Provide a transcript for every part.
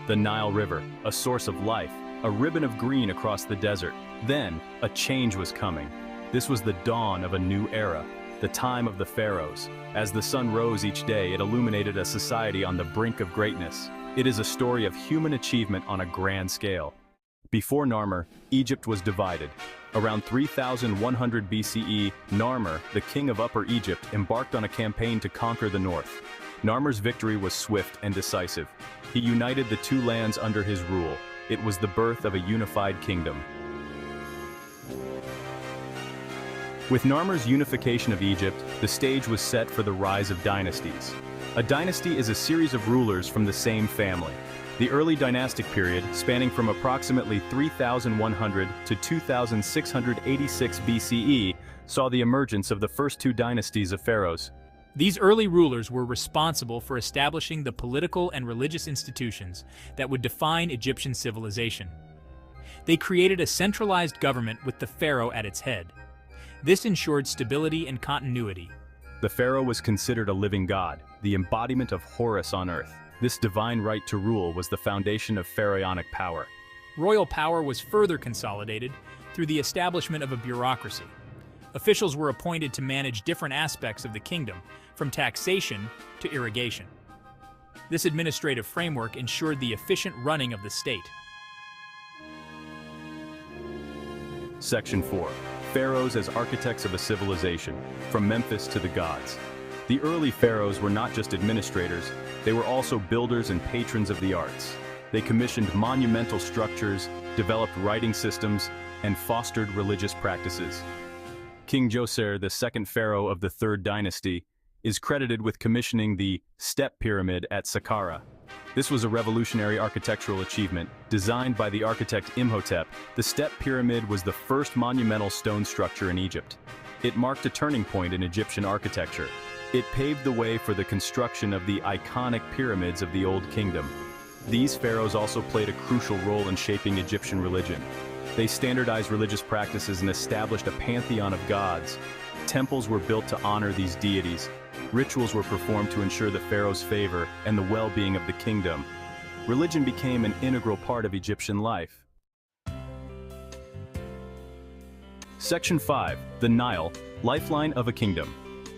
the Nile River, a source of life, a ribbon of green across the desert. Then, a change was coming. This was the dawn of a new era, the time of the pharaohs. As the sun rose each day, it illuminated a society on the brink of greatness. It is a story of human achievement on a grand scale. Before Narmer, Egypt was divided. Around 3100 BCE, Narmer, the king of Upper Egypt, embarked on a campaign to conquer the north. Narmer's victory was swift and decisive. He united the two lands under his rule. It was the birth of a unified kingdom. With Narmer's unification of Egypt, the stage was set for the rise of dynasties. A dynasty is a series of rulers from the same family. The early dynastic period, spanning from approximately 3100 to 2686 BCE, saw the emergence of the first two dynasties of pharaohs. These early rulers were responsible for establishing the political and religious institutions that would define Egyptian civilization. They created a centralized government with the pharaoh at its head. This ensured stability and continuity. The pharaoh was considered a living god, the embodiment of Horus on earth. This divine right to rule was the foundation of pharaonic power. Royal power was further consolidated through the establishment of a bureaucracy. Officials were appointed to manage different aspects of the kingdom, from taxation to irrigation. This administrative framework ensured the efficient running of the state. Section 4. Pharaohs as architects of a civilization, from Memphis to the gods. The early pharaohs were not just administrators, they were also builders and patrons of the arts. They commissioned monumental structures, developed writing systems, and fostered religious practices. King Djoser, the second pharaoh of the Third Dynasty, is credited with commissioning the Step Pyramid at Saqqara. This was a revolutionary architectural achievement. Designed by the architect Imhotep, the Step Pyramid was the first monumental stone structure in Egypt. It marked a turning point in Egyptian architecture. It paved the way for the construction of the iconic pyramids of the Old Kingdom. These pharaohs also played a crucial role in shaping Egyptian religion. They standardized religious practices and established a pantheon of gods. Temples were built to honor these deities. Rituals were performed to ensure the pharaoh's favor and the well-being of the kingdom. Religion became an integral part of Egyptian life. Section 5. The Nile, Lifeline of a Kingdom.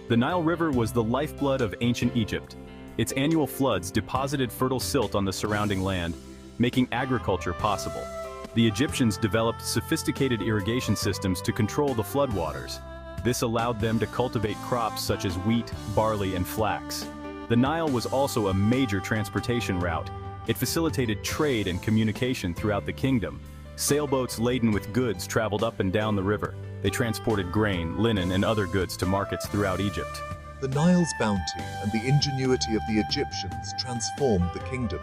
The Nile River was the lifeblood of ancient Egypt. Its annual floods deposited fertile silt on the surrounding land, making agriculture possible. The Egyptians developed sophisticated irrigation systems to control the floodwaters. This allowed them to cultivate crops such as wheat, barley, and flax. The Nile was also a major transportation route. It facilitated trade and communication throughout the kingdom. Sailboats laden with goods traveled up and down the river. They transported grain, linen, and other goods to markets throughout Egypt. The Nile's bounty and the ingenuity of the Egyptians transformed the kingdom.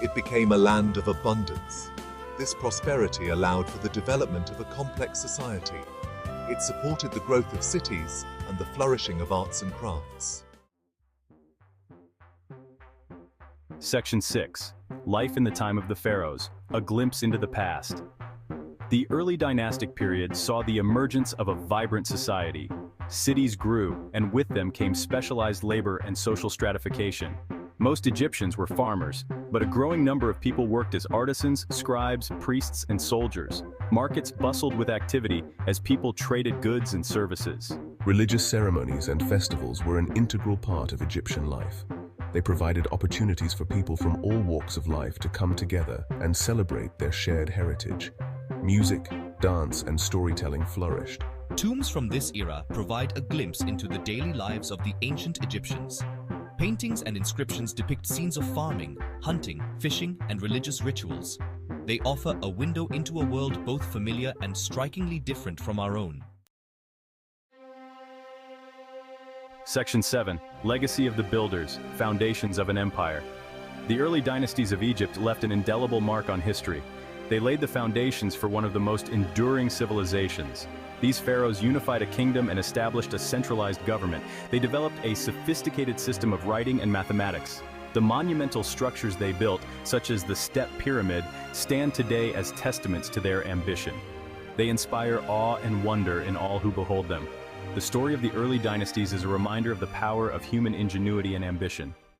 It became a land of abundance. This prosperity allowed for the development of a complex society. It supported the growth of cities and the flourishing of arts and crafts. Section 6. Life in the time of the pharaohs, a glimpse into the past. The early dynastic period saw the emergence of a vibrant society. Cities grew, and with them came specialized labor and social stratification. Most Egyptians were farmers, but a growing number of people worked as artisans, scribes, priests, and soldiers. Markets bustled with activity as people traded goods and services. Religious ceremonies and festivals were an integral part of Egyptian life. They provided opportunities for people from all walks of life to come together and celebrate their shared heritage. Music, dance, and storytelling flourished. Tombs from this era provide a glimpse into the daily lives of the ancient Egyptians. Paintings and inscriptions depict scenes of farming, hunting, fishing, and religious rituals. They offer a window into a world both familiar and strikingly different from our own. Section 7. Legacy of the Builders, Foundations of an Empire. The early dynasties of Egypt left an indelible mark on history. They laid the foundations for one of the most enduring civilizations. These pharaohs unified a kingdom and established a centralized government. They developed a sophisticated system of writing and mathematics. The monumental structures they built, such as the Step Pyramid, stand today as testaments to their ambition. They inspire awe and wonder in all who behold them. The story of the early dynasties is a reminder of the power of human ingenuity and ambition.